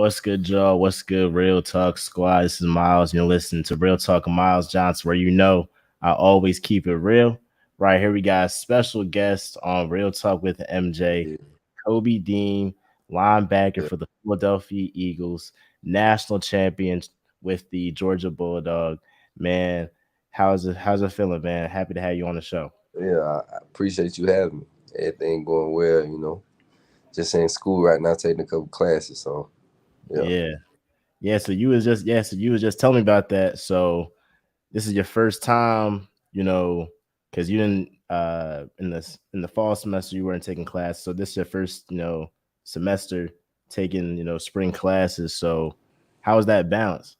What's good, Joe? What's good, Real Talk Squad? This is Miles. You're listening to Real Talk with Miles Johnson, where I always keep it real. Right here, we got a special guest on Real Talk with MJ, Yeah, Kobe Dean, linebacker yeah, for the Philadelphia Eagles, national champion with the Georgia Bulldog. Man, how's it feeling, man? Happy to have you on the show. yeah. I appreciate you having me. Everything going well, Just in school right now, taking a couple classes. So yeah. Yeah, yeah. So you was just telling me about that. So this is your first time, because you didn't in the fall semester you weren't taking class, so this is your first semester taking spring classes. So how was that balance?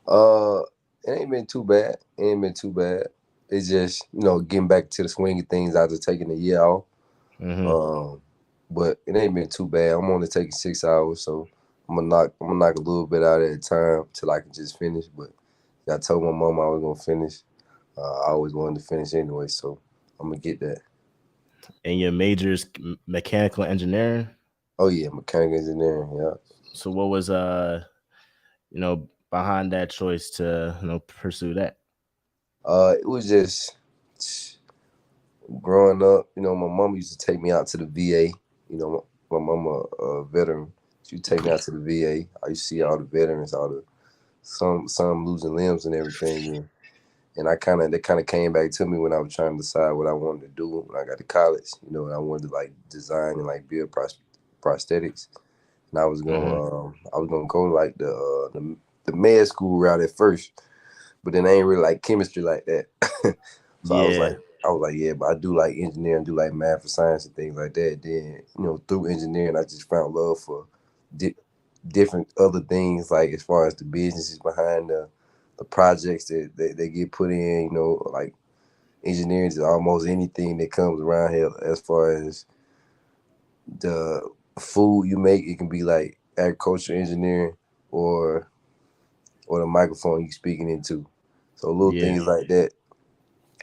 Uh, it ain't been too bad. It ain't been too bad. It's just getting back to the swing of things after taking a year off. Hmm. Um, but it ain't been too bad. I'm only taking 6 hours, so I'm gonna knock a little bit out at a time till I can just finish. But I told my mom I was gonna finish. I always wanted to finish anyway, so I'm gonna get that. And your major's mechanical engineering. Oh yeah, mechanical engineering. Yeah. So what was behind that choice to pursue that? It was just growing up. My mom used to take me out to the VA. My mama a veteran. She would take me out to the VA. I used to see all the veterans, all the some losing limbs and everything. And that kind of came back to me when I was trying to decide what I wanted to do when I got to college. And I wanted to like design and like build prosthetics. And Hmm. I was gonna go like the med school route at first, but then I ain't really like chemistry like that. So Yeah. I was like, yeah, but I do like engineering, do like math and science and things like that. Then, through engineering, I just found love for di- different other things, like as far as the businesses behind the projects that they get put in, like engineering is almost anything that comes around here as far as the food you make. It can be like agriculture engineering or or the microphone you speaking into. So little Yeah. things like that,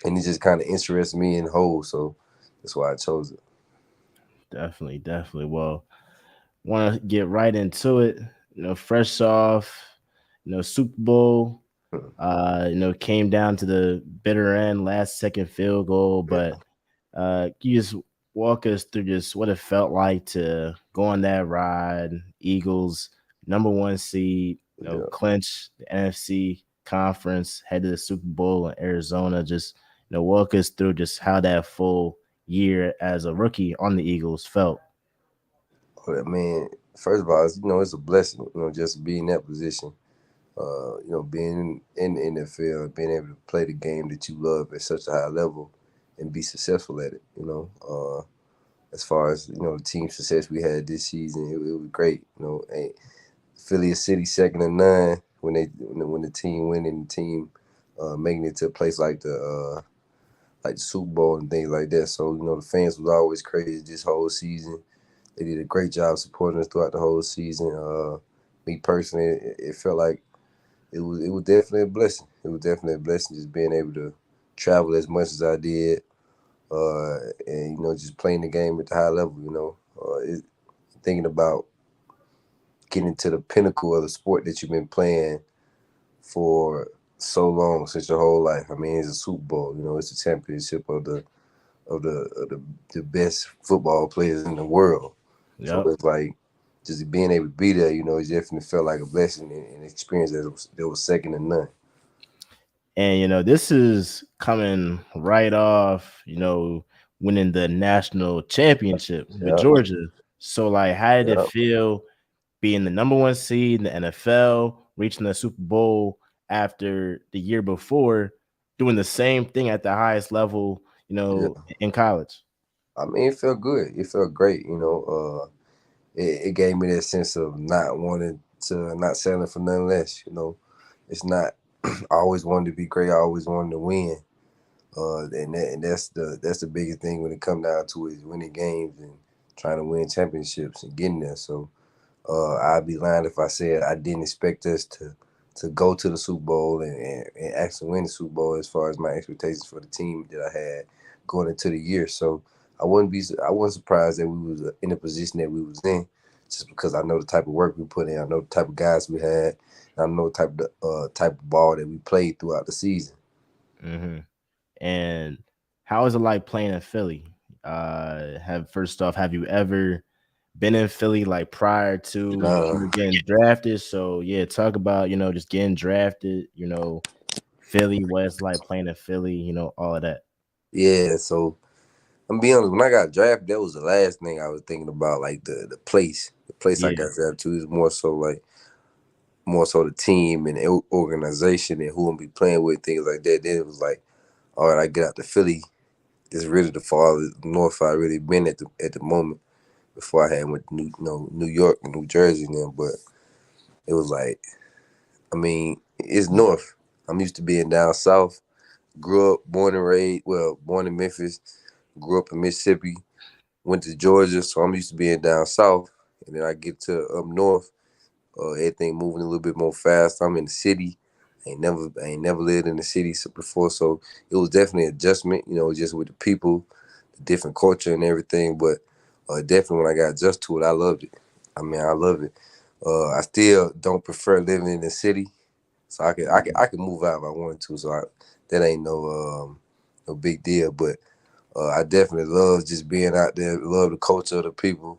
and it just kind of interests me in whole. So that's why I chose it. Definitely. Well, want to get right into it. Fresh off, Super Bowl. Came down to the bitter end, last second field goal. Yeah, But you just walk us through just what it felt like to go on that ride. Eagles, number one seed, yeah. clinch the NFC conference, head to the Super Bowl in Arizona. Just walk us through just how that full year as a rookie on the Eagles felt. But man, first of all, it's a blessing. Just to be in that position. Being in the NFL, being able to play the game that you love at such a high level, and be successful at it. As far as the team success we had this season, it was great. And Philly a city second to none when the team winning, the team making it to a place like the Super Bowl and things like that. So the fans was always crazy this whole season. They did a great job supporting us throughout the whole season. Me personally, it felt like it was definitely a blessing. It was definitely a blessing just being able to travel as much as I did, and just playing the game at the high level. Thinking about getting to the pinnacle of the sport that you've been playing for so long, since your whole life. I mean, it's a Super Bowl. It's a championship of the best football players in the world. So Yep. it's like just being able to be there. It definitely felt like a blessing and an experience that was second to none. And this is coming right off, winning the national championship with Yeah, Georgia. So like how did it yeah, feel being the number one seed in the NFL, reaching the Super Bowl after the year before, doing the same thing at the highest level, yeah. in college? I mean, it felt good. It felt great. It gave me that sense of not wanting to, not settling for nothing less. It's not. I always wanted to be great. I always wanted to win. And that's the biggest thing when it comes down to it, is winning games and trying to win championships and getting there. So I'd be lying if I said I didn't expect us to go to the Super Bowl and actually win the Super Bowl as far as my expectations for the team that I had going into the year. So I wasn't surprised that we was in the position that we was in. just because I know the type of work we put in, I know the type of guys we had, and I know the type of ball that we played throughout the season. Hmm. And how is it like playing in Philly? Have first off, have you ever been in Philly like prior to Uh, you getting drafted? So yeah, talk about just getting drafted. Philly, what it's like playing in Philly. All of that. yeah, so I'm be honest. When I got drafted, that was the last thing I was thinking about. Like the place, I Yeah. got drafted to is more so the team and the organization and who I'm be playing with, things like that. Then it was like, all right, I get out to Philly. It's really the farthest north I really been at the moment. Before I had went to New York and New Jersey and then, but it was like, I mean, it's north. I'm used to being down south. Grew up, born and raised, well, born in Memphis. Grew up in Mississippi. Went to Georgia, so I'm used to being down south. And then I get to up north, everything moving a little bit more fast. I'm in the city. I ain't never lived in the city before, so it was definitely an adjustment. Just with the people, the different culture and everything. But definitely when I got adjusted to it, I loved it. I mean, I love it. I still don't prefer living in the city, so I could move out if I wanted to. So that ain't no big deal. But I definitely love just being out there. Love the culture of the people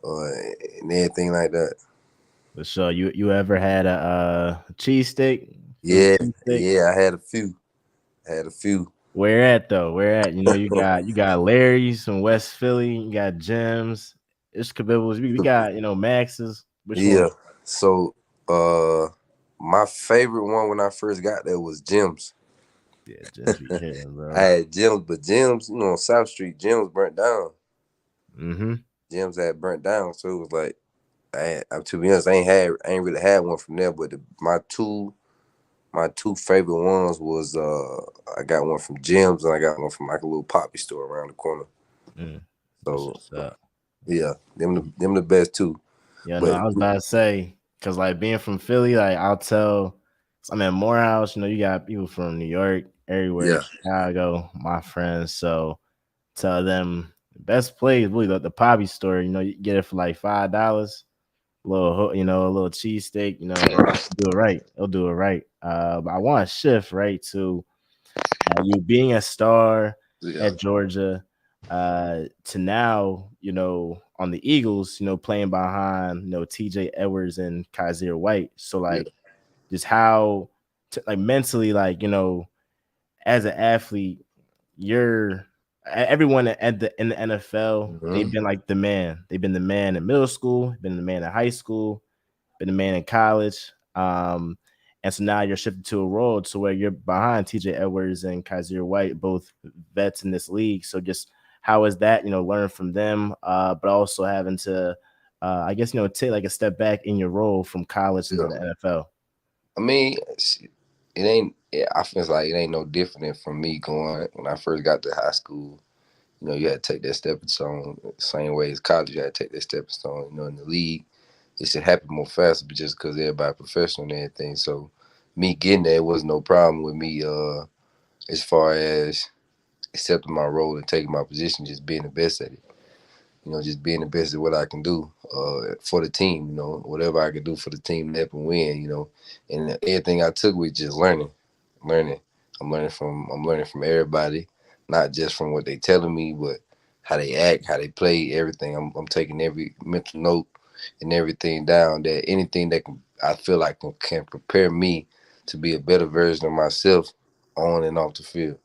uh, and everything like that. So you ever had a cheesesteak? Philly Yeah, cheesesteak? yeah. I had a few. I had a few. Where at though? Where at? You got Larry's from West Philly. You got Jim's. It's Cabibbles. We got Max's. Which Yeah. one? So my favorite one when I first got there was Jim's. Yeah, Jim's be hitting, I bro. had Jim's, but Jim's, on South Street, Jim's burnt down. Mm-hmm. Jim's had burnt down, so it was like to be honest, I ain't really had one from there. But my two favorite ones was I got one from Jim's and I got one from like a little poppy store around the corner. Mm. That's So what's up. yeah, them the best too. Yeah, no, But I was about to say because like being from Philly, like I'll tell. I'm at Morehouse. You got people from New York, everywhere, yeah, Chicago, my friends. So tell them the best place, really the Poppy store. You get it for like $5. A little cheesesteak. Do it right. It'll do it right. But I want to shift right to you being a star yeah, at Georgia to now, on the Eagles, playing behind, TJ Edwards and Kaiser White. So yeah. like just how like mentally, like, as an athlete, you're everyone in the NFL, they've Mm-hmm. been like the man. They've been the man in middle school, been the man in high school, been a man in college. And so now you're shifted to a role to where you're behind TJ Edwards and Kaiser White, both vets in this league. So just how is that, learn from them, but also having to, I guess, take like a step back in your role from college into Yeah. the NFL. I mean, it ain't. I feel like it ain't no different than from me going when I first got to high school. You had to take that stepping stone. Same way as college, you had to take that stepping stone. In the league, it should happen more faster, but just because everybody professional and everything. So, me getting there was no problem with me. As far as accepting my role and taking my position, just being the best at it. Just being the best at what I can do for the team. Whatever I can do for the team to help and win. And everything I took was just learning. I'm learning from everybody, not just from what they telling me, but how they act, how they play, everything. I'm taking every mental note and everything down. That anything that I feel like can prepare me to be a better version of myself on and off the field.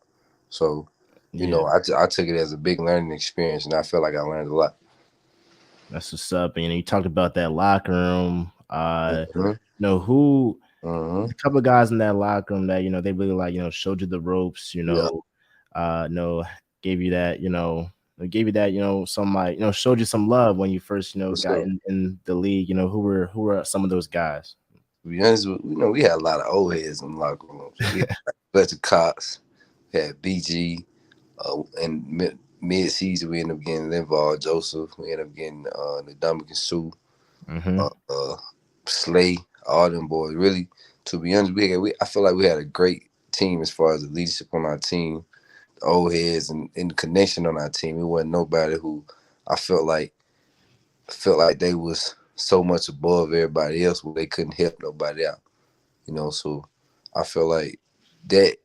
So, Yeah, I took it as a big learning experience, and I feel like I learned a lot. that's what's up. And you talked about that locker room. Mm-hmm. Who Mm-hmm. a couple of guys in that locker room that they really like showed you the ropes. Yeah, Gave you that gave you that some like showed you some love when you first for got sure. in the league. Who were some of those guys? To be honest, we had a lot of old heads in the locker rooms. We had Fletcher Cox, we had BG, and mid-season we ended up getting Linval Joseph. We ended up getting the Dominican Sue, Mm-hmm. uh, uh, Slay, all them boys. Really, to be honest, I feel like we had a great team as far as the leadership on our team, the old heads, and the connection on our team. It wasn't nobody who I felt like felt like they was so much above everybody else where they couldn't help nobody out. So I feel like that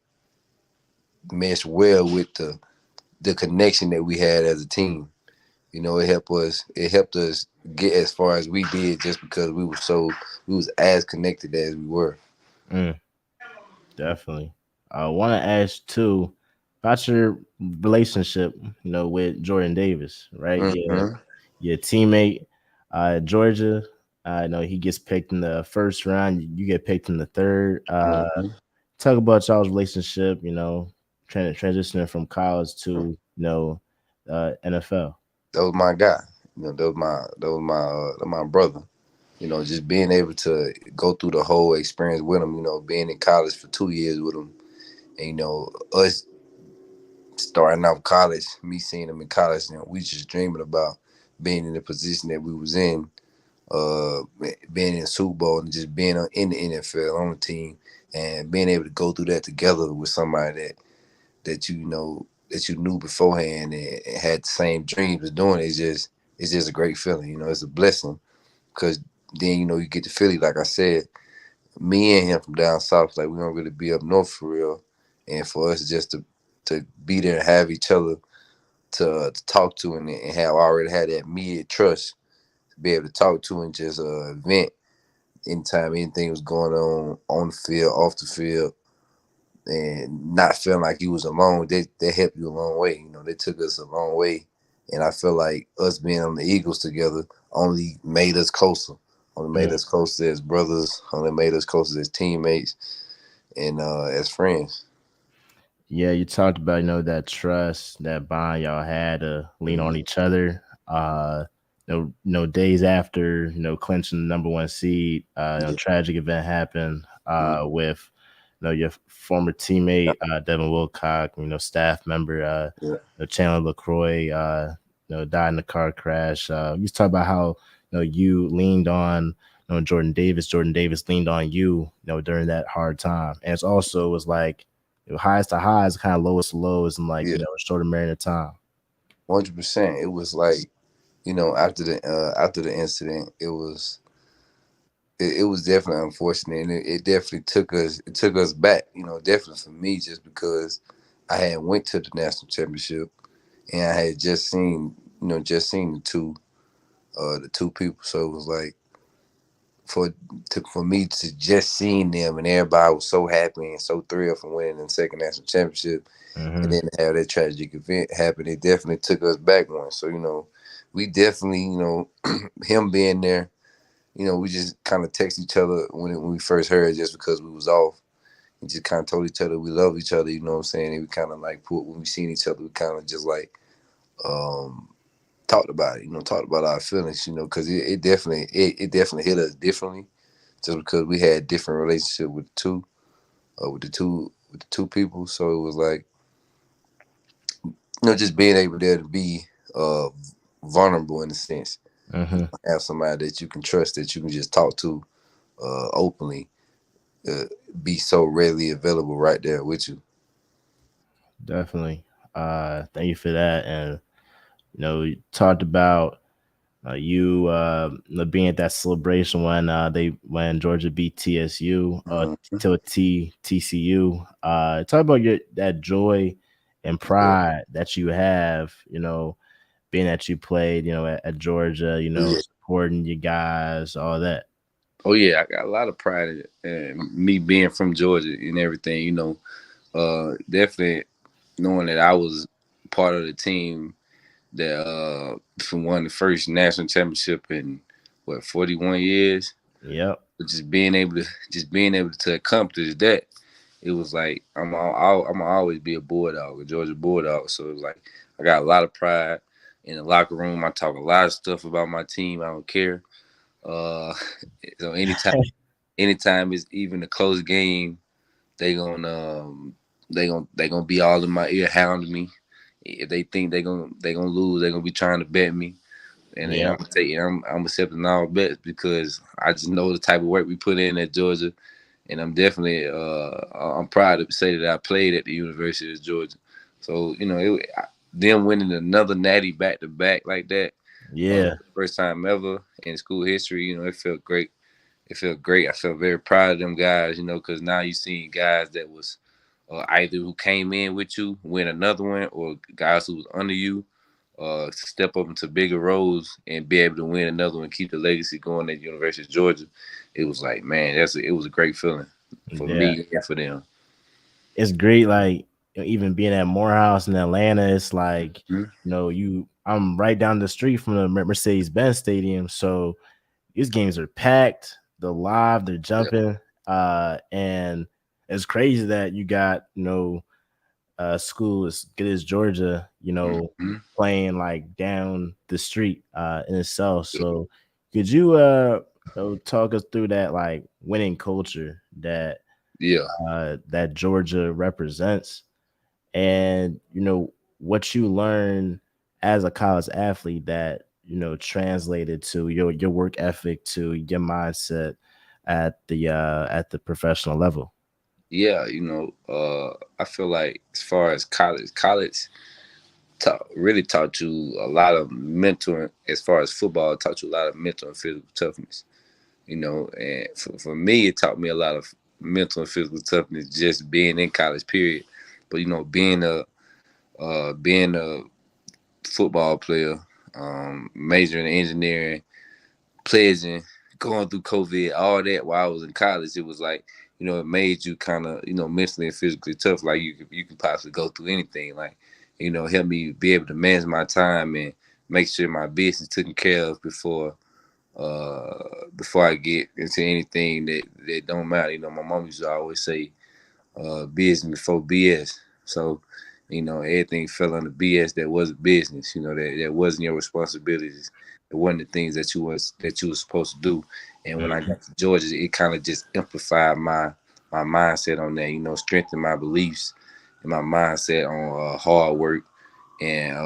meshed well with the connection that we had as a team. It helped us get as far as we did just because we was as connected as we were. Mm, definitely. I want to ask too about your relationship, with Jordan Davis, right? Mm-hmm. Your teammate, Georgia. I know he gets picked in the first round. You get picked in the third. Mm-hmm. Talk about y'all's relationship. Transitioning from college to NFL. That was my guy. That was my brother. Just being able to go through the whole experience with him. Being in college for 2 years with him, and us starting out college, me seeing him in college, we just dreaming about being in the position that we was in, uh, being in the Super Bowl and just being in the NFL on the team, and being able to go through that together with somebody that you knew beforehand and had the same dreams of doing it. It's just a great feeling. It's a blessing because then you get to Philly, like I said, me and him from down south, like we don't really be up north for real, and for us just to be there and have each other to talk to and have already had that immediate trust to be able to talk to and just vent anytime anything was going on the field, off the field, and not feeling like you was alone. They helped you a long way. They took us a long way, and I feel like us being on the Eagles together only made us closer. Only made us closer as brothers. Only made us closer as teammates and as friends. Yeah, you talked about that trust, that bond y'all had to lean on Mm-hmm. each other. Days after clinching the number one seed, Yeah. tragic event happened Mm-hmm. with your former teammate Devin Wilcock, staff member Yeah. Chandler LaCroix, died in a car crash. You talk about how you leaned on Jordan Davis. Jordan Davis leaned on you, during that hard time, and it's also was like highs to highs, kind of lowest to lows, and like Yeah. a short amount of time. 100%. It was like after the incident, it was definitely unfortunate, and it definitely took us back. Definitely for me, just because I had went to the national championship and I had just seen the two people. So it was like for for me to just seeing them and everybody was so happy and so thrilled from winning the second national championship, and Hmm. then to have that tragic event happen. It definitely took us back one. So we definitely him being there. We just kind of text each other when we first heard, just because we was off. And just kind of told each other we love each other. You know what I'm saying? And we kind of like when we seen each other, we kind of just like um, talked about it. Talked about our feelings. Because it definitely hit us differently, just because we had different relationship with the two people. So it was like just being able there to be uh, vulnerable in a sense. Hmm. Have somebody that you can trust, that you can just talk to openly, uh, be so readily available right there with you. Definitely. Thank you for that. And you talked about you being at that celebration when Georgia beat TSU, Mhm. TCU. Talk about that joy and Yeah. pride that you have. Being that you played, at Georgia. Yeah. Supporting you guys, all that. Oh yeah, I got a lot of pride in me being from Georgia and everything. Definitely knowing that I was part of the team that from won the first national championship in 41 years. Yep. But just being able to accomplish that, it was like I'm always be a Bulldog, a Georgia Bulldog. So it was like I got a lot of pride in the locker room. I talk a lot of stuff about my team. I don't care. Uh, so anytime it's even a close game, they gonna they gonna be all in my ear hounding me. If they think they gonna lose, they gonna be trying to bet me. And then Yep. I'm accepting all bets because I just know the type of work we put in at Georgia, and I'm proud to say that I played at the University of Georgia. So them winning another natty back to back like that, Yeah. First time ever in school history. It felt great. It felt great. I felt very proud of them guys. Because now you seeing guys that was either who came in with you, win another one, or guys who was under you, step up into bigger roles and be able to win another one, keep the legacy going at University of Georgia. It was like, man, it was a great feeling for Yeah. me and for them. It's great. Like even being at Morehouse in Atlanta, it's like Mhm. I'm right down the street from the Mercedes Benz Stadium, so these games are packed. They're live. They're Yeah. jumping. And it's crazy that you got school as good as Georgia, Mhm. playing like down the street in itself. So could you talk us through that like winning culture Yeah. that Georgia represents, and what you learn as a college athlete that translated to your work ethic, to your mindset at the professional level. Yeah. I feel like as far as college really taught you a lot of mental. As far as football, it taught you a lot of mental and physical toughness. And for me, it taught me a lot of mental and physical toughness just being in college. Period. But being a football player, majoring in engineering, pledging, going through COVID, all that while I was in college, it was like, it made you kind of, mentally and physically tough. Like you can possibly go through anything. Like, help me be able to manage my time and make sure my business taken care of before I get into anything that don't matter. My mom used to always say, business before BS. So, everything fell under BS that wasn't business. That wasn't your responsibilities. It wasn't the things that you was supposed to do. And when I Mhm. got to Georgia, it kind of just amplified my mindset on that. Strengthened my beliefs and my mindset on hard work and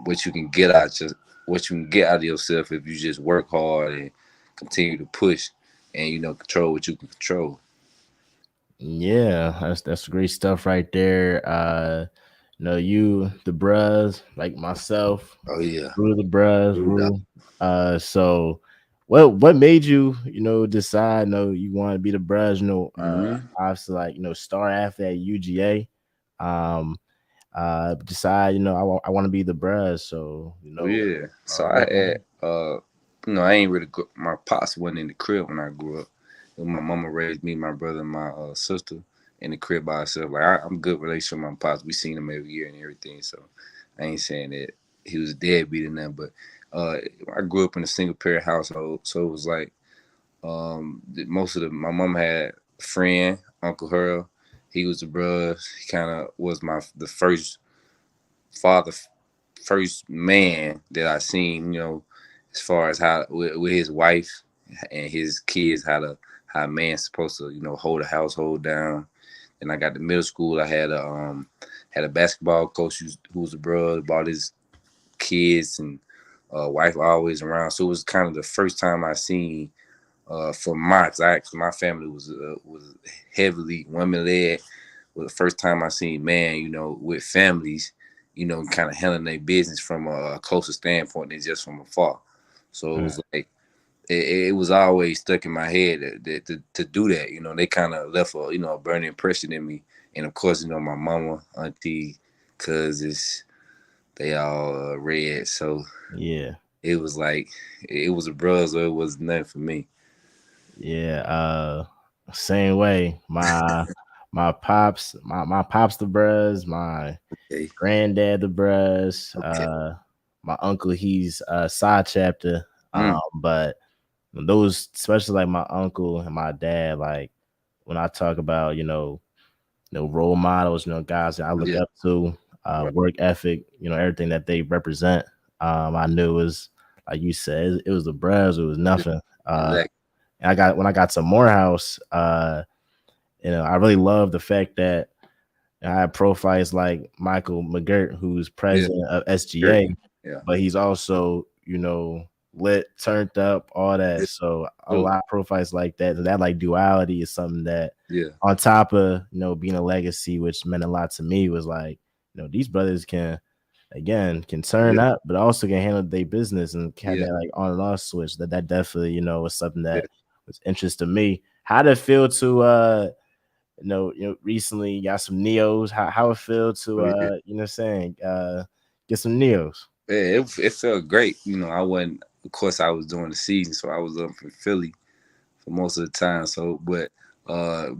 what you can get out what you can get out of yourself if you just work hard and continue to push and control what you can control. Yeah, that's great stuff right there. You the bros like myself, Oh yeah. Rue the bros, No doubt. Rue. So what made you decide you want to be the bros? Mhm. Obviously like star athlete at UGA. Um, decide I want to be the bros. So Oh yeah. So I what? had I ain't really my pops wasn't in the crib when I grew up. My mama raised me, my brother, and my sister in the crib by herself. Like I'm good relationship with my pops. We seen him every year and everything. So I ain't saying that he was a deadbeat and nothing, but I grew up in a single parent household, so it was like most of my mom had a friend, Uncle Harold. He was the bruh. He kind of was the first father, first man that I seen, as far as how with his wife and his kids, how a man's supposed to, hold a household down. And I got to middle school. I had a basketball coach who was a brother, bought his kids and wife always around. So it was kind of the first time I seen for my family was heavily women led. Was the first time I seen man, with families, kind of handling their business from a closer standpoint than just from afar. So it Mm. was like it was always stuck in my head to do that. They kind of left a burning impression in me. And of course, my mama, auntie, cousins, they all read. So Yeah. it was like it was a bruh, so it was nothing for me. Yeah, same way. My pops the bros, my Okay. granddad the bros, Okay. my uncle he's side chapter. Mm, But those, especially like my uncle and my dad, like when I talk about role models, guys that I look yeah. up to, Right. work ethic, everything that they represent. I knew it was like you said, it was the bros, it was nothing. Exactly. And when I got to Morehouse, I really love the fact that I had profiles like Michael McGirt, who's Yeah. president of Sure. SGA, Yeah. but he's also, lit, turned up, all that. Yeah. So a Sure. lot of profiles like that, and that like duality is something that, Yeah. on top of being a legacy, which meant a lot to me, was like, these brothers can. again can turn Yeah, up, but also can handle their business and have yeah, that like on and off switch. That definitely was something yeah. that was interest to me. How did it feel to recently you got some NIOs? How it feel to Oh, yeah. get some NIOs? Yeah, it felt great. I wasn't. Of course, I was doing the season, so I was up in Philly for most of the time. So, but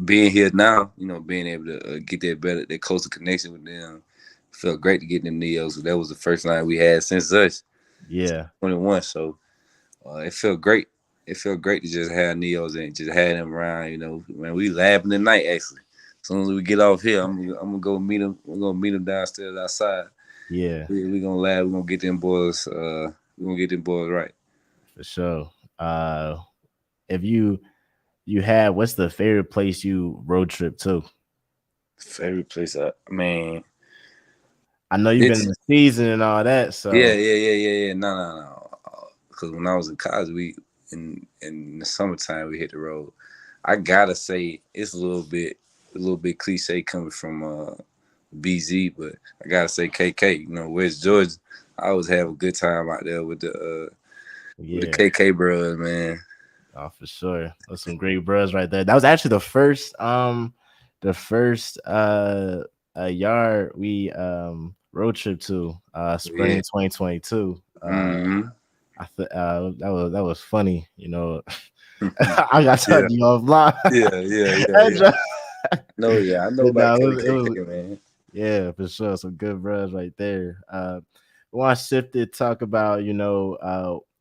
being here now, being able to get that closer connection with them, felt great to get them Neos. So that was the first line we had since us Yeah, 21. So it felt great. It felt great to just have Neos and just have them around. Man, we laughing tonight actually. As soon as we get off here, I'm gonna go meet them. We're gonna meet them downstairs outside. yeah, We gonna laugh. We gonna get them boys. We gonna get them boys right. for sure. If you had, what's the favorite place you road trip to? Favorite place, man. I know you've been in It's the season and all that, Yeah, so yeah, yeah, yeah, yeah. No. Because when I was in college, we in the summertime we hit the road. I gotta say it's a little bit cliche coming from BZ, but I gotta say KK. West Georgia. I always have a good time out there with the yeah. KK bros, man. Oh, for sure. That's some great bros right there. That was actually the first yard we road trip to Yeah. spring 2022. Mm-hmm. That was funny, I got to Yeah. cut you offline. Yeah. Yeah. Yeah. That Yeah. joke- No. Yeah. I know but about no, it was KK, man. yeah, for sure. Some good bros right there. We want to shift it, talk about,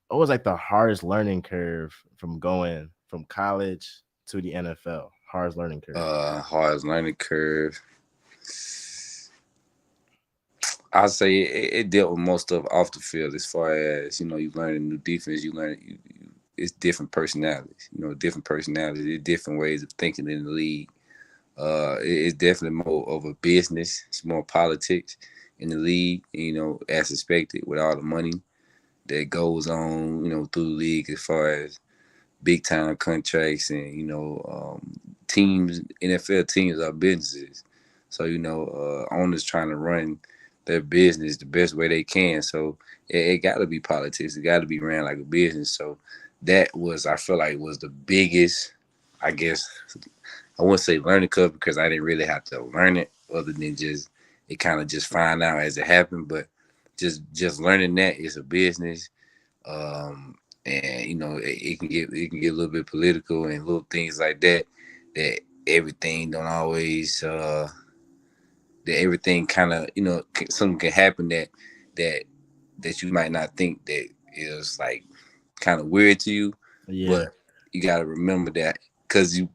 what was like the hardest learning curve from going from college to the NFL? Hardest learning curve. Hardest learning curve. I say it dealt with most of off the field as far as you learn a new defense, it's different personalities, different personalities, different ways of thinking in the league. It's definitely more of a business. It's more politics in the league, as expected with all the money that goes on, through the league as far as big time contracts and teams. NFL teams are businesses, so owners trying to run their business the best way they can. So it got to be politics. It got to be ran like a business. So that was, I feel like, was the biggest, I guess. I wouldn't say learning curve because I didn't really have to learn it, other than just it kind of just find out as it happened. But just learning that it's a business, and it can get a little bit political and little things like that. That everything don't always that everything kind of something can happen that that you might not think that is like kind of weird to you, Yeah, but you got to remember that because in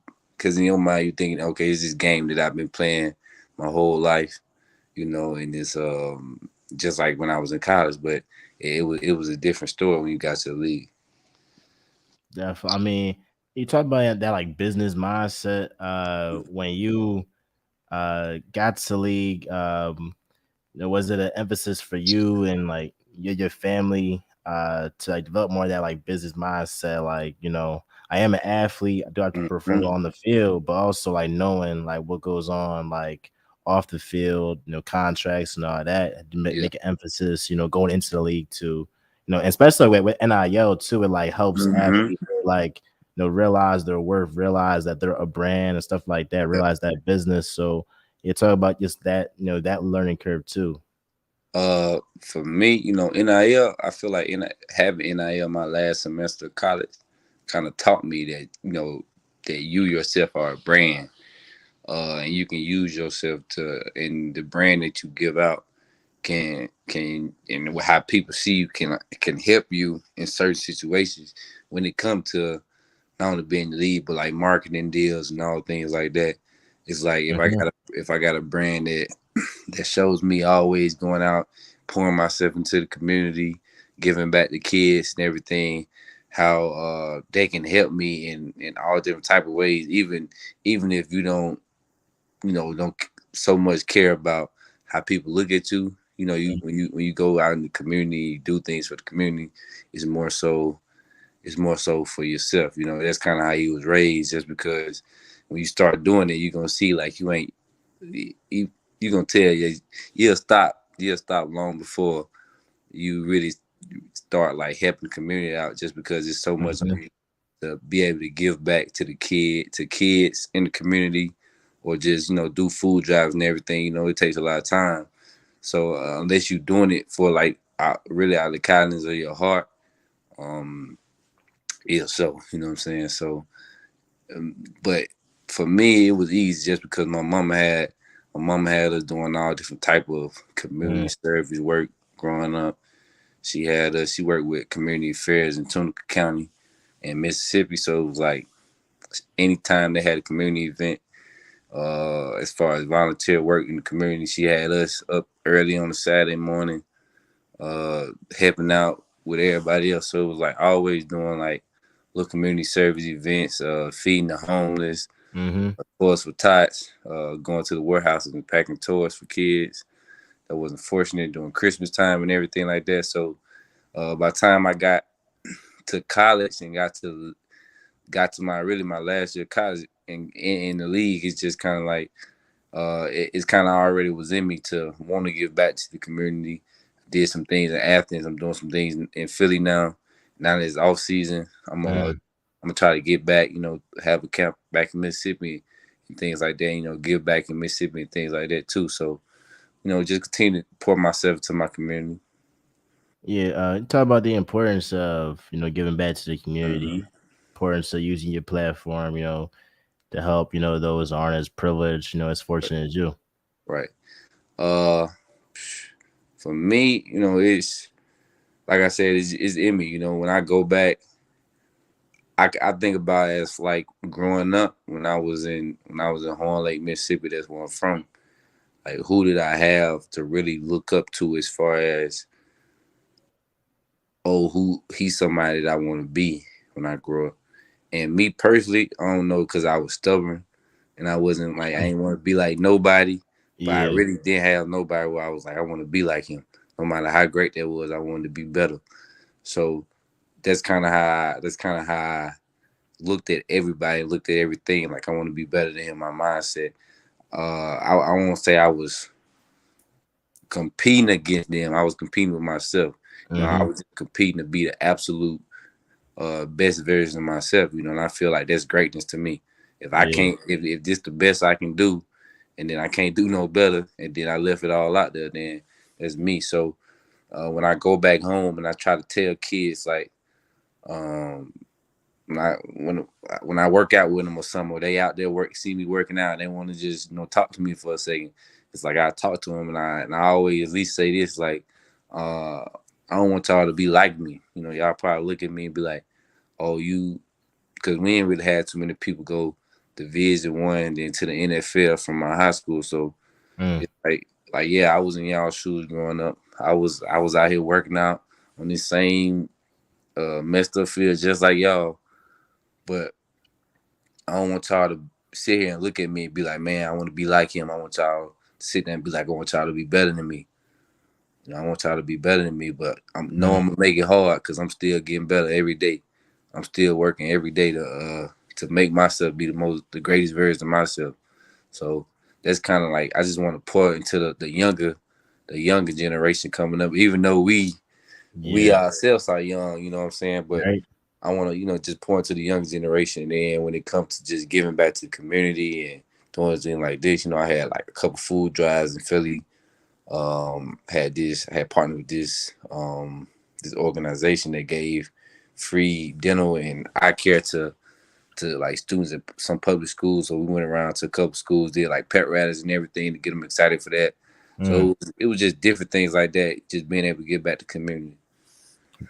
your mind you're thinking, okay, it's this game that I've been playing my whole life, and it's just like when I was in college, but it was a different story when you got to the league. definitely. I mean, you talk about that like business mindset. When you got to league, was it an emphasis for you and like your family to like develop more of that like business mindset? Like, I am an athlete, I do have to perform Mm-hmm. on the field, but also like knowing like what goes on like off the field, contracts and all that, to Yeah. make an emphasis, going into the league to, and especially with NIL too, it like helps Mm-hmm. athletes like realize their worth, realize that they're a brand and stuff like that, Yeah. realize that business. So you talk about just that, that learning curve too. For me, NIL, I feel like having NIL my last semester of college kind of taught me that, that you yourself are a brand, and you can use yourself and the brand that you give out and how people see you can help you in certain situations when it comes to not only being the lead, but like marketing deals and all things like that. It's like Mhm. if I got a brand that shows me always going out, pouring myself into the community, giving back to kids and everything, how they can help me in all different type of ways, even if you don't so much care about how people look at you. You when you go out in the community, you do things for the community. It's more so it's more so for yourself. That's kind of how you was raised. Just because when you start doing it, you're gonna see like you ain't you, you're gonna tell you'll stop. you'll stop long before you really start like helping the community out, just because there's so much Mhm. on you to be able to give back to the kids in the community, or just do food drives and everything. It takes a lot of time. So unless you're doing it for like really out of the kindness of your heart, um, yeah. So what I'm saying. So, but for me, it was easy just because my mama had us doing all different type of community Mm. service work growing up. She worked with community affairs in Tunica County in Mississippi. So it was like anytime they had a community event, as far as volunteer work in the community, she had us up early on a Saturday morning, uh, helping out with everybody else. So it was like always doing like little community service events, feeding the homeless, Mhm. toys for tots, going to the warehouses and packing toys for kids that wasn't fortunate during Christmas time and everything like that. So by the time I got to college and got to my last year of college in the league, it's just kind of like it's kind of already was in me to want to give back to the community. Did some things in Athens. I'm doing some things in Philly now. Now that it's off season, Mm. I'm gonna try to get back. Have a camp back in Mississippi and things like that. Give back in Mississippi and things like that too. So just continue to pour myself to my community. Yeah, talk about the importance of giving back to the Hmm. community, importance of using your platform, to help those aren't as privileged, as fortunate as you. Right. Uh, for me, it's like I said, it's in me. When I go back, I think about it as like growing up when I was in Horn Lake, Mississippi. That's where I'm from. Like, who did I have to really look up to as far as, oh, who he's somebody that I want to be when I grow up. And me personally, I don't know, because I was stubborn and I wasn't like, I didn't want to be like nobody, but I Yeah. really didn't have nobody where I was like, I want to be like him. No matter how great that was, I wanted to be better. So that's kind of how I looked at everybody, looked at everything. Like, I want to be better than him. My mindset. I won't say I was competing against them. I was competing with myself. I Hmm. was competing to be the absolute best version of myself. And I feel like that's greatness to me. If I Yeah. can't, if this the best I can do, and then I can't do no better, and then I left it all out there, then that's me. So when I go back home and I try to tell kids like, um, when I work out with them or something, or they out there see me working out, they want to just talk to me for a second. It's like I talk to them, and I always at least say this, like, uh, I don't want y'all to be like me. Y'all probably look at me and be like, oh, you, because we ain't really had too many people go Division One and then to the NFL from my high school. So Mm. it's like yeah, I was in y'all shoes growing up. I was out here working out on this same messed up field just like y'all, but I don't want y'all to sit here and look at me and be like, man, I want to be like him. I want y'all to sit there and be like, I want y'all to be better than me. I want y'all to be better than me, but I'm gonna make it hard because I'm still getting better every day. I'm still working every day to make myself be the greatest version of myself. So that's kind of like I just want to pour into the younger generation coming up. Even though we Yeah. ourselves are young, you know what I'm saying, but Right. I want to, just point to the young generation. And when it comes to just giving back to the community and doing things like this, I had like a couple food drives in Philly. Had partnered with this organization that gave free dental and eye care to like students at some public schools. So we went around to a couple schools, did like pet rallies and everything to get them excited for that. Mm. So it was just different things like that, just being able to give back to the community.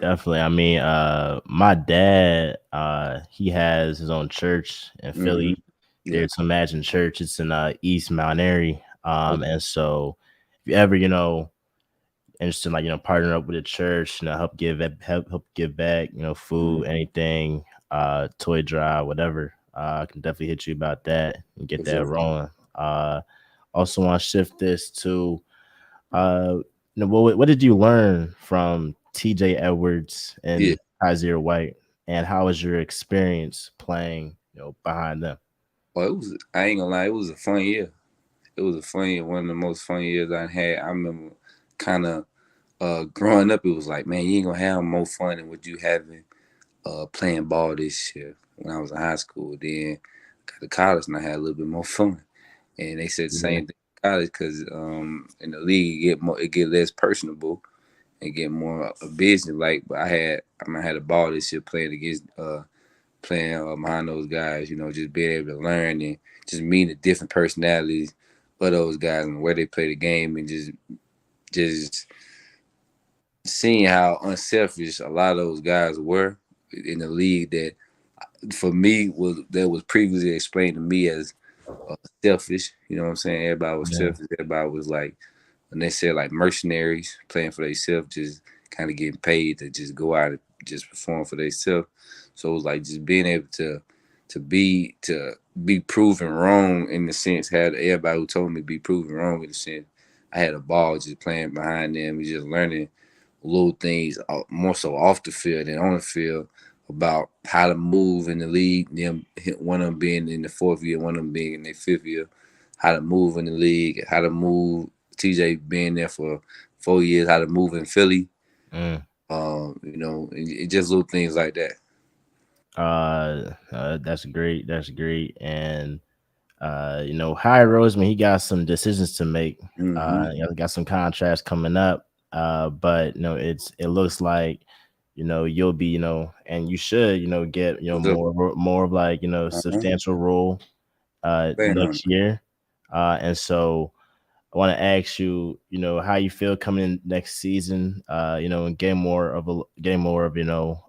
Definitely. I mean, my dad, he has his own church in Hmm. Philly. Yeah. There's Imagine Church. It's in East Mount Airy. Okay. And so if you ever, interested in like, partnering up with a church, help give back, Mhm. food, anything, toy drive, whatever. I can definitely hit you about that and get For that sure. rolling. Also want to shift this to what did you learn from TJ Edwards Yeah. and Kaiser White, and how was your experience playing, behind them? Well, I ain't gonna lie, it was a fun year. It was a fun year, one of the most fun years I had. I remember kind of growing up, it was like, man, you ain't gonna have more fun than what you having playing ball this year. When I was in high school, then got to college and I had a little bit more fun. And they said the Yeah. same thing in college because in the league it get less personable and get more a business like. But I had a ball this year playing against playing behind those guys. You know, just being able to learn and just meeting the different personalities of those guys and where they play the game and just seeing how unselfish a lot of those guys were in the league that for me was previously explained to me as selfish. You know what I'm saying? Everybody was Yeah. selfish. Everybody was like when they said like mercenaries playing for themselves, just kind of getting paid to just go out and just perform for themselves. So it was like just being able to be proven wrong in the sense had everybody who told me be proven wrong in the sense I had a ball just playing behind them and just learning little things more so off the field than on the field about how to move in the league. Them one of them being in the fourth year, one of them being in their fifth year, how to move in the league, how to move. TJ being there for 4 years, how to move in Philly. Mm. It just little things like that. That's great. That's great. And Harry Roseman, he got some decisions to make. Mm-hmm. Got some contracts coming up. But it looks like you'll be and you should get So, more of like uh-huh. substantial role Playing on next year. And so I want to ask you, how you feel coming in next season, and getting more of a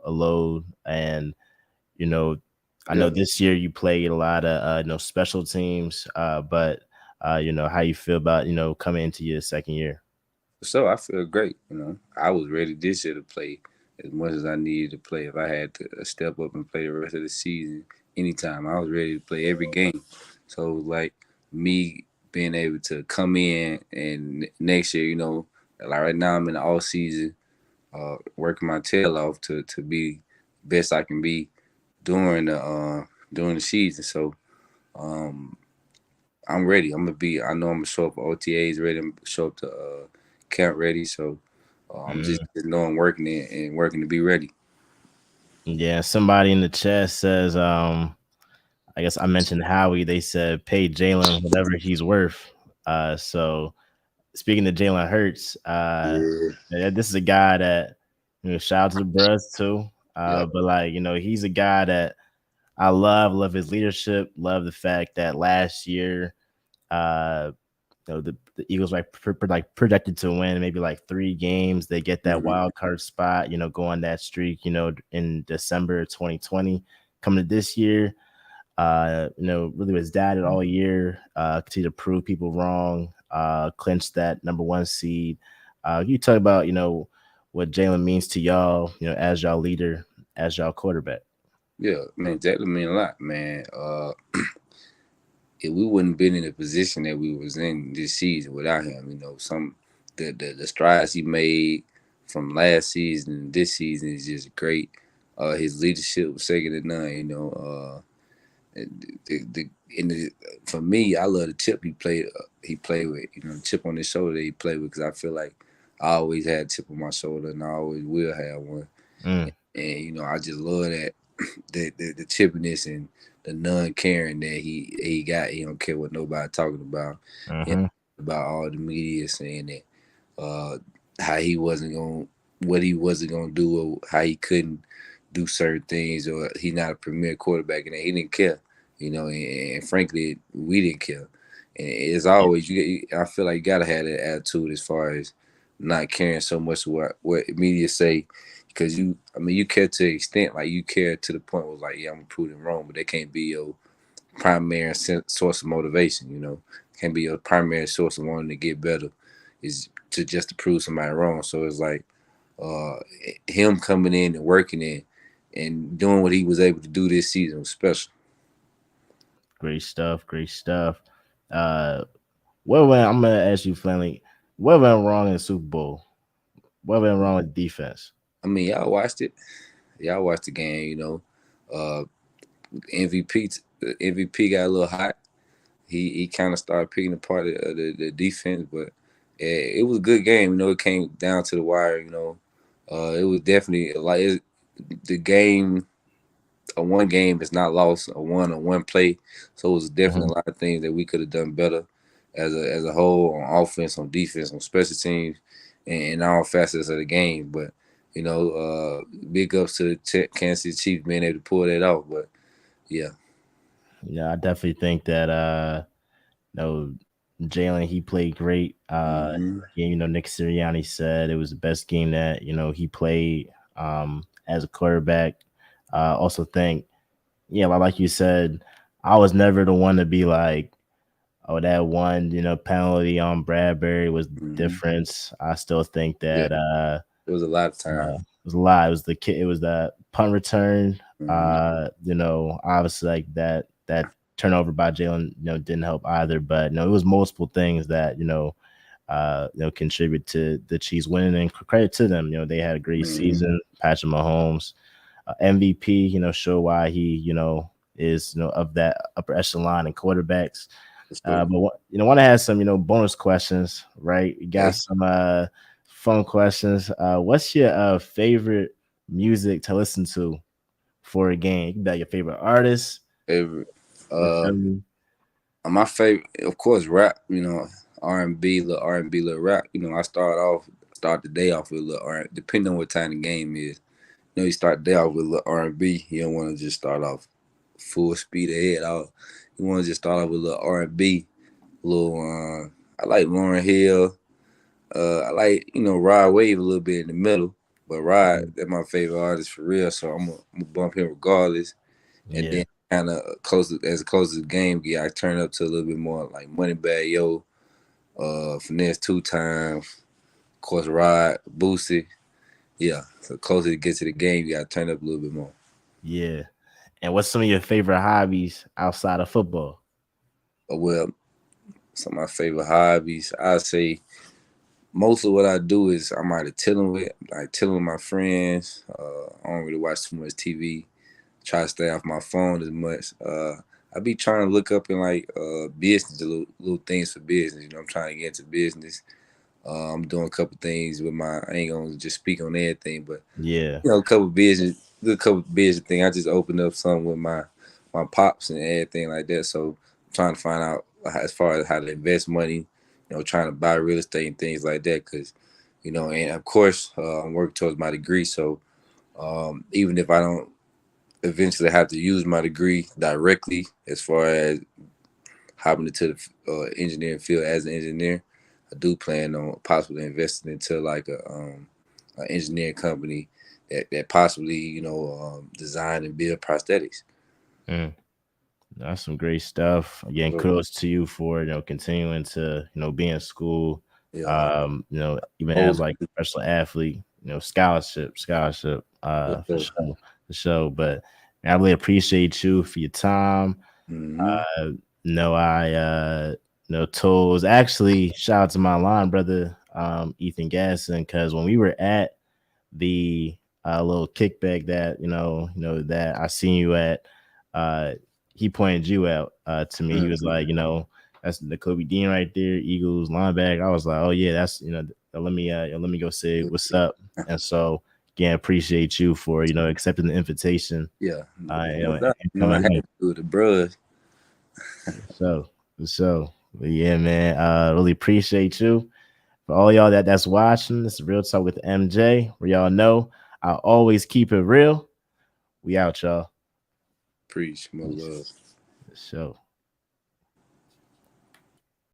load. And you know, I know yeah. this year you played a lot of special teams, but how you feel about coming into your second year. So I feel great. I was ready this year to play as much as I needed to play. If I had to step up and play the rest of the season, anytime I was ready to play every game. So it was like me being able to come in and next year, like right now I'm in the off season, working my tail off to be best I can be during the season. So um, I'm ready. I know I'm gonna show up for OTAs ready. I'm gonna show up to camp ready. So I'm Mm. just knowing working it and working to be ready. Yeah, somebody in the chat says, I guess I mentioned Howie. They said pay Jalen whatever he's worth. So speaking of Jalen Hurts, Yeah. this is a guy that shout out to the Bros too. Yep. But like he's a guy that I love his leadership. Love the fact that last year, uh, the Eagles like projected to win maybe like 3 games. They get that Mm-hmm. wild card spot. Go on that streak. In December 2020, coming to this year. Really was doubted all year. Continue to prove people wrong. Clinch that number one seed. You talk about what Jalen means to y'all. As y'all leader, as y'all quarterback. Yeah, man, that mean a lot, man. If we wouldn't been in the position that we was in this season without him, some the strides he made from last season and this season is just great. His leadership was second to none. The in the for me, I love the chip he played with. The chip on his shoulder that he played with because I feel like I always had a chip on my shoulder and I always will have one. Mm, And I just love that the chippiness and the non caring that he got. He don't care what nobody talking about. He mm-hmm. about all the media saying that how he wasn't going what he wasn't gonna do or how he couldn't do certain things or he's not a premier quarterback and he didn't care. And frankly we didn't care. And it's always I feel like you gotta have that attitude as far as not caring so much what media say because you care to the extent like you care to the point where like yeah I'm gonna prove them wrong but they can't be your primary source of motivation. Can't be your primary source of wanting to get better is to just to prove somebody wrong. So it's like uh him coming in and working in and doing what he was able to do this season was special. Great stuff. Great stuff. Uh, I'm gonna ask you, Flanley. What went wrong in the Super Bowl? What went wrong with defense? I mean, y'all watched it. Y'all watched the game. Uh, MVP the MVP got a little hot. He kind of started picking apart the defense, but it was a good game. You know, it came down to the wire. You know, it was definitely the game. A one game is not lost. A one play. So it was definitely Mhm. a lot of things that we could have done better as a whole on offense, on defense, on special teams, and all facets of the game. But you know, big ups to the Kansas City Chiefs being able to pull that off. But yeah. Yeah, I definitely think that no, Jalen, he played great. Hmm. Yeah, Nick Sirianni said it was the best game that he played as a quarterback. Also think, yeah, like you said, I was never the one to be like, oh, that one penalty on Bradbury was the Hmm. difference. I still think Yeah, that it was a lot of time. it was a lot. It was the kid. It was the punt return. Hmm. Obviously like that turnover by Jalen, didn't help either. But no, it was multiple things that contribute to the Chiefs winning. And credit to them, they had a great Hmm. season. Patrick Mahomes, MVP, show why he, is of that upper echelon in quarterbacks. Sure. But want to have some bonus questions, right? We got Okay. some fun questions. What's your favorite music to listen to for a game? You can be like your favorite artist. Favorite. You Uh, feel me? my favorite, of course, rap. You know, R&B, little rap. You know, start the day off with a little R. Depending on what time the game is. You know, you start the day off with a little R&B. You don't want to just start off full speed ahead. You want to just start off with a little R&B. Little. I like Lauren Hill. I like Rod Wave a little bit in the middle, but Rod, Mhm. that's my favorite artist for real. So I'm gonna bump him regardless. And Yeah, then kind of close as the game get, I turn up to a little bit more like Moneybag Yo, Finesse Two Times, of course Rod, Boosie. Yeah, so closer to get to the game, you gotta turn up a little bit more. yeah. And what's some of your favorite hobbies outside of football? Well, some of my favorite hobbies, I say most of what I do is I'm either chilling with my friends. I don't really watch too much TV. Try to stay off my phone as much. I be trying to look up in like business, little things for business. You know, I'm trying to get into business. I'm doing a couple things with my. I ain't gonna just speak on everything, but Yeah, a couple business thing. I just opened up something with my pops and everything like that. So I'm trying to find out as far as how to invest money. You know, trying to buy real estate and things like that. Cause and of course, I'm working towards my degree. So even if I don't eventually have to use my degree directly as far as hopping into the engineering field as an engineer, I do plan on possibly investing into like an engineering company that possibly design and build prosthetics. mm, that's some great stuff. Again, So, kudos to you for continuing to be in school. yeah, Even as hope. like professional athlete, scholarship, for sure, for sure. But man, I really appreciate you for your time. Mm-hmm. Uh, no, I told actually shout out to my line brother, Ethan Gasson, because when we were at the little kickback that that I seen you at, uh, he pointed you out to me. He was like, that's the Nakobe Dean right there, Eagles linebacker. I was like, oh yeah, that's let me go say what's up. And so again, appreciate you for accepting the invitation. Yeah, no And doubt. I coming had in. to do the bruh. So but yeah, man, really appreciate you. For all y'all that's watching, this is Real Talk with MJ, where y'all know I always keep it real. We out, y'all. Preach, more Peace. love. So.